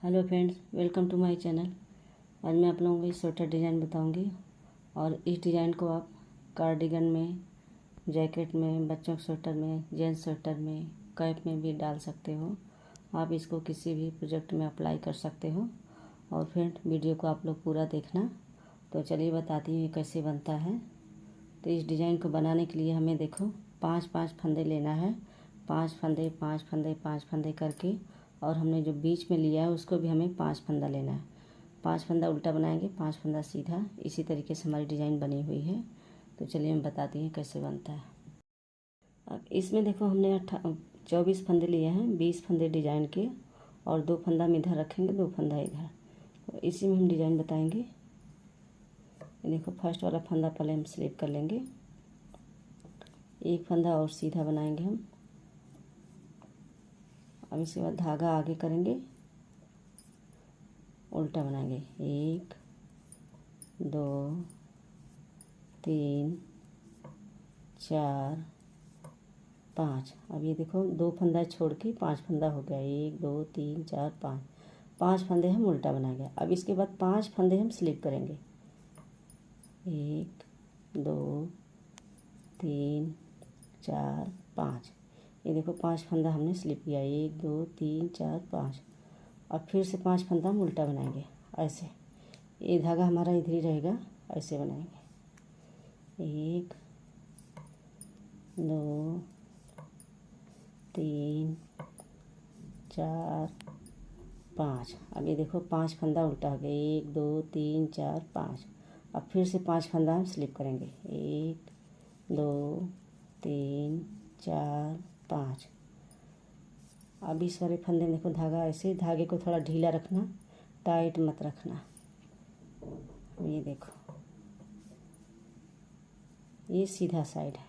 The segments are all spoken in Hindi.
Hello friends, welcome to my channel. आज मैं आप लोगों को स्वेटर डिज़ाइन बताऊंगी और इस डिज़ाइन को आप कार्डिगन में, जैकेट में, बच्चों के स्वेटर में, जेंट्स स्वेटर में, कैप में भी डाल सकते हो। आप इसको किसी भी प्रोजेक्ट में अप्लाई कर सकते हो। और फ्रेंड, वीडियो को आप लोग पूरा देखना। तो चलिए बताती हूँ ये कैसे बनता है। तो इस डिज़ाइन को बनाने के लिए हमें देखो 5-5 फंदे लेना है। 5 फंदे 5 फंदे 5 फंदे करके, और हमने जो बीच में लिया है उसको भी हमें 5 फंदा लेना है। 5 फंदा उल्टा बनाएंगे, 5 फंदा सीधा। इसी तरीके से हमारी डिज़ाइन बनी हुई है। तो चलिए मैं बताती हूँ कैसे बनता है। अब इसमें देखो हमने 24 फंदे लिए हैं, 20 फंदे डिज़ाइन के, और 2 फंदा हम इधर रखेंगे, 2 फंदा इधर। तो इसी में हम डिज़ाइन बताएंगे। देखो फर्स्ट वाला फंदा पहले हम स्लिप कर लेंगे, एक फंदा और सीधा बनाएंगे हम। अब इसके बाद धागा आगे करेंगे, उल्टा बनाएंगे। 1 2 3 4 5। अब ये देखो 2 फंदा छोड़ के 5 फंदा हो गया। 1 2 3 4 5। 5 फंदे हम उल्टा बनाएंगे। अब इसके बाद 5 फंदे हम स्लिप करेंगे। 1 2 3 4 5। ये देखो 5 फंदा हमने स्लिप किया। 1 2 3 4 5। अब फिर से 5 फंदा हम उल्टा बनाएंगे ऐसे। ये धागा हमारा इधर ही रहेगा, ऐसे बनाएंगे। 1 2 3 4 5। अब ये देखो 5 फंदा उल्टा हो गया। 1 2 3 4 5। अब फिर से 5 फंदा हम स्लिप करेंगे। 1 2 3 4 5। अब इस वाले फंदे में देखो धागा ऐसे, धागे को थोड़ा ढीला रखना, टाइट मत रखना। ये देखो ये सीधा साइड है।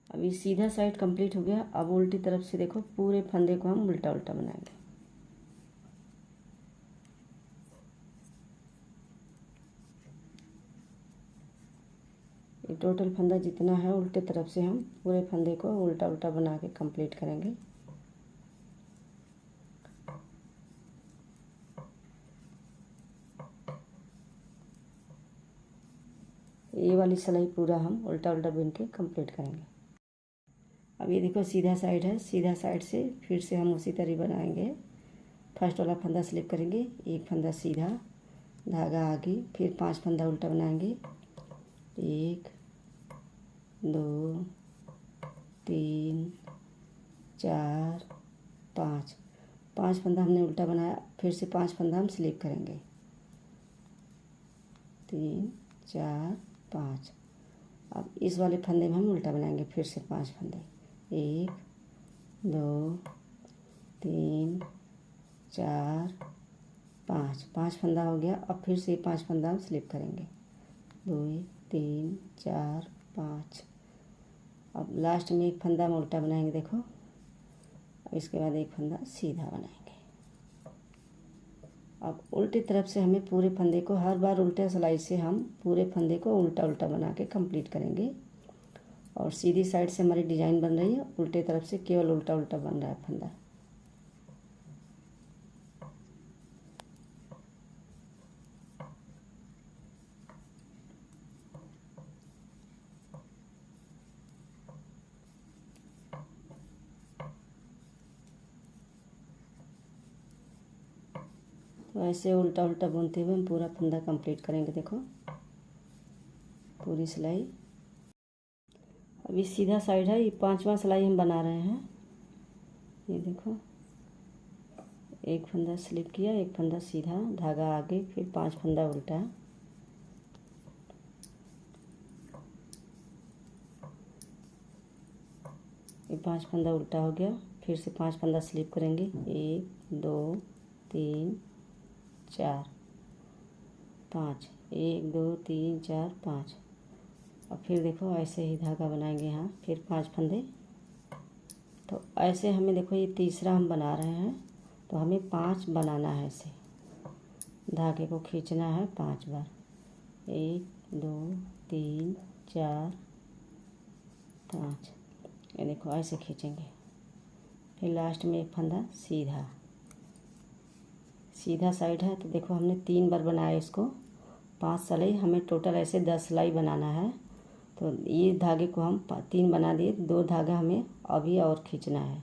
अब ये सीधा साइड कंप्लीट हो गया। अब उल्टी तरफ से देखो पूरे फंदे को हम उल्टा उल्टा बनाएंगे। ये टोटल फंदा जितना है उल्टे तरफ से हम पूरे फंदे को उल्टा उल्टा बना के कंप्लीट करेंगे। ये वाली सिलाई पूरा हम उल्टा उल्टा बुन के कंप्लीट करेंगे। अब ये देखो सीधा साइड है, सीधा साइड से फिर से हम उसी तरह बनाएंगे। फर्स्ट वाला फंदा स्लिप करेंगे, एक फंदा सीधा, धागा आगे, फिर 5 फंदा उल्टा बनाएंगे। 1 2 3 4 5। 5 फंदा हमने उल्टा बनाया, फिर से 5 फंदा हम स्लिप करेंगे। 3 4 5। अब इस वाले फंदे में हम उल्टा बनाएंगे, फिर से 5 फंदे। 1 2 3 4 5। 5 फंदा हो गया। अब फिर से 5 फंदा हम स्लिप करेंगे। 2 3 4 5। अब लास्ट में एक फंदा हम उल्टा बनाएंगे, देखो। अब इसके बाद एक फंदा सीधा बनाएंगे। अब उल्टी तरफ से हमें पूरे फंदे को, हर बार उल्टे सिलाई से हम पूरे फंदे को उल्टा उल्टा बना के कंप्लीट करेंगे। और सीधी साइड से हमारी डिज़ाइन बन रही है, उल्टे तरफ से केवल उल्टा उल्टा बन रहा है फंदा। तो ऐसे उल्टा उल्टा बुनते हुए हम पूरा फंदा कंप्लीट करेंगे। देखो पूरी सिलाई। अभी सीधा साइड है, ये 5वां सिलाई हम बना रहे हैं। ये देखो एक फंदा स्लिप किया, एक फंदा सीधा, धागा आगे, फिर 5 फंदा उल्टा। ये 5 फंदा उल्टा हो गया, फिर से 5 फंदा स्लिप करेंगे। 1 2 3 4 5। 1 2 3 4 5। और फिर देखो ऐसे ही धागा बनाएंगे यहाँ, फिर 5 फंदे। तो ऐसे हमें देखो ये तीसरा हम बना रहे हैं, तो हमें 5 बनाना है। ऐसे धागे को खींचना है 5 बार। 1 2 3 4 5। ये देखो ऐसे खींचेंगे। फिर लास्ट में एक फंदा सीधा, सीधा साइड है तो देखो हमने 3 बार बनाया इसको, 5 सिलाई, हमें टोटल ऐसे 10 सिलाई बनाना है। तो ये धागे को हम 3 बना दिए, 2 धागा हमें अभी और खींचना है।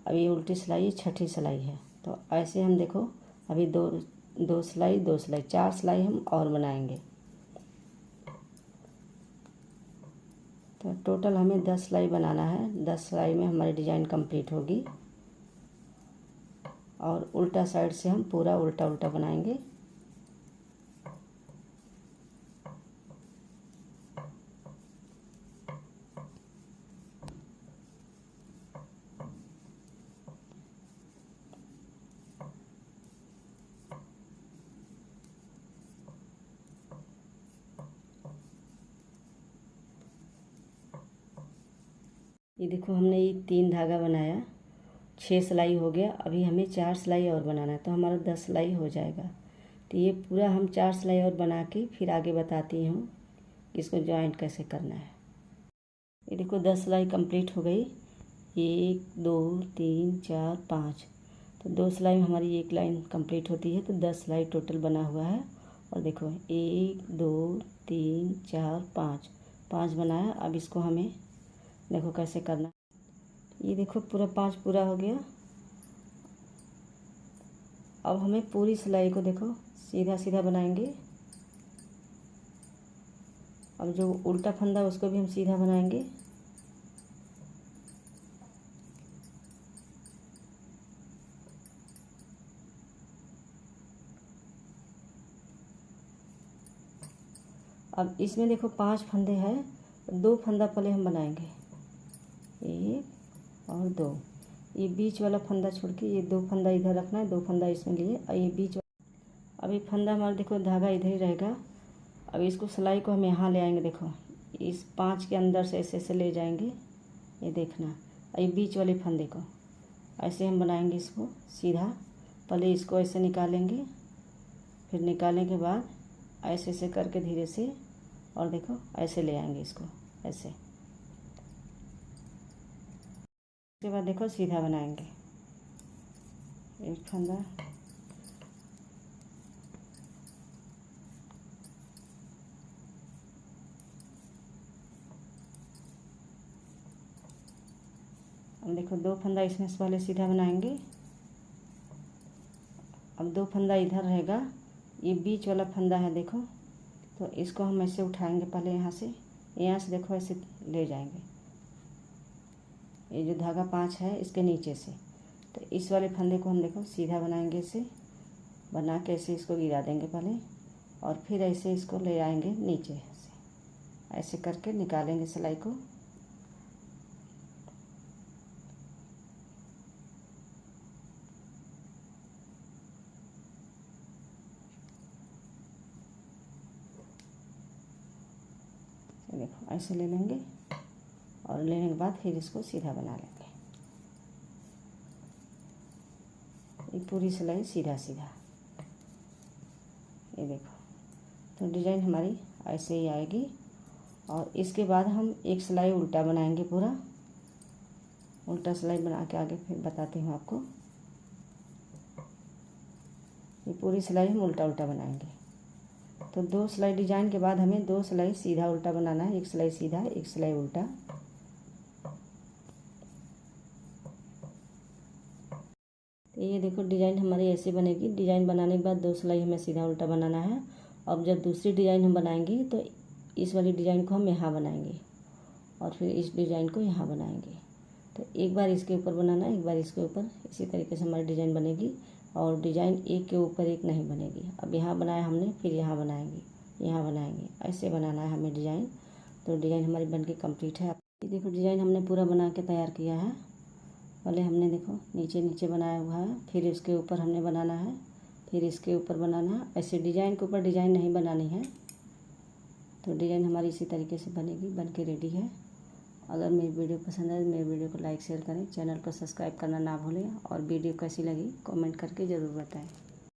अभी उल्टी सिलाई छठी सिलाई है, तो ऐसे हम देखो अभी दो सिलाई 4 सिलाई हम और बनाएंगे। तो टोटल हमें 10 सिलाई बनाना है। 10 सिलाई में हमारी डिज़ाइन कंप्लीट होगी और उल्टा साइड से हम पूरा उल्टा उल्टा बनाएंगे। ये देखो हमने ये 3 धागा बनाया, 6 सिलाई हो गया। अभी हमें 4 सिलाई और बनाना है, तो हमारा 10 सिलाई हो जाएगा। तो ये पूरा हम 4 सिलाई और बना के फिर आगे बताती हूँ इसको जॉइंट कैसे करना है। ये देखो 10 सिलाई कंप्लीट हो गई, 1 2 3 4 5। तो 2 सिलाई में हमारी एक लाइन कंप्लीट होती है, तो 10 सिलाई टोटल बना हुआ है। और देखो 1 2 3 4 5 बनाया। अब इसको हमें देखो कैसे करना। ये देखो पूरा 5 पूरा हो गया। अब हमें पूरी सिलाई को देखो सीधा सीधा बनाएंगे। अब जो उल्टा फंदा उसको भी हम सीधा बनाएंगे। अब इसमें देखो 5 फंदे हैं, 2 फंदा पहले हम बनाएंगे, 1 और 2। ये बीच वाला फंदा छोड़ के ये 2 फंदा इधर रखना है, 2 फंदा इसमें लिए और ये बीच। अब ये फंदा हमारा देखो धागा इधर ही रहेगा। अब इसको सिलाई को हम यहाँ ले आएंगे, देखो इस 5 के अंदर से ऐसे ऐसे ले जाएंगे, ये देखना। ये बीच वाले फंदे को ऐसे हम बनाएंगे इसको सीधा। पहले इसको ऐसे निकालेंगे, फिर निकालने के बाद ऐसे ऐसे करके धीरे से, और देखो ऐसे ले आएंगे इसको ऐसे। उसके बाद देखो सीधा बनाएंगे, एक फंदा, अब देखो 2 फंदा इसमें से पहले सीधा बनाएंगे। अब 2 फंदा इधर रहेगा, ये बीच वाला फंदा है देखो, तो इसको हम ऐसे उठाएंगे पहले यहाँ से देखो ऐसे ले जाएंगे। ये जो धागा 5 है इसके नीचे से, तो इस वाले फंदे को हम देखो सीधा बनाएंगे। इसे बना के ऐसे इसको गिरा देंगे पहले, और फिर ऐसे इसको ले आएंगे नीचे से, ऐसे करके निकालेंगे सिलाई को। देखो ऐसे ले लेंगे और लेने के बाद फिर इसको सीधा बना लेंगे। ये पूरी सिलाई सीधा सीधा, ये देखो। तो डिज़ाइन हमारी ऐसे ही आएगी। और इसके बाद हम एक सिलाई उल्टा बनाएंगे, पूरा उल्टा सिलाई बना के आगे फिर बताती हूँ आपको। ये पूरी सिलाई हम उल्टा उल्टा बनाएंगे। तो 2 सिलाई डिजाइन के बाद हमें 2 सिलाई सीधा उल्टा बनाना है, एक सिलाई सीधा एक सिलाई उल्टा। तो ये देखो डिज़ाइन हमारी ऐसे बनेगी। डिज़ाइन बनाने के बाद 2 सिलाई हमें सीधा उल्टा बनाना है। अब जब दूसरी डिज़ाइन हम बनाएंगे तो इस वाली डिज़ाइन को हम यहाँ बनाएंगे और फिर इस डिज़ाइन को यहाँ बनाएंगे। तो एक बार इसके ऊपर बनाना है, एक बार इसके ऊपर, इसी तरीके से हमारी डिज़ाइन बनेगी। और डिज़ाइन एक के ऊपर एक नहीं बनेगी। अब यहाँ बनाया हमने, फिर यहाँ बनाएंगे, यहाँ बनाएंगे, ऐसे बनाना है हमें डिज़ाइन। तो डिज़ाइन हमारी बनके कंप्लीट है। ये देखो डिज़ाइन हमने पूरा बना के तैयार किया है। पहले हमने देखो नीचे नीचे बनाया हुआ है, फिर इसके ऊपर हमने बनाना है, फिर इसके ऊपर बनाना है। ऐसे डिज़ाइन के ऊपर डिज़ाइन नहीं बनानी है। तो डिज़ाइन हमारी इसी तरीके से बनेगी, बन के रेडी है। अगर मेरी वीडियो पसंद आए मेरे वीडियो को लाइक शेयर करें, चैनल को सब्सक्राइब करना ना भूलें, और वीडियो कैसी लगी कमेंट करके ज़रूर बताएं।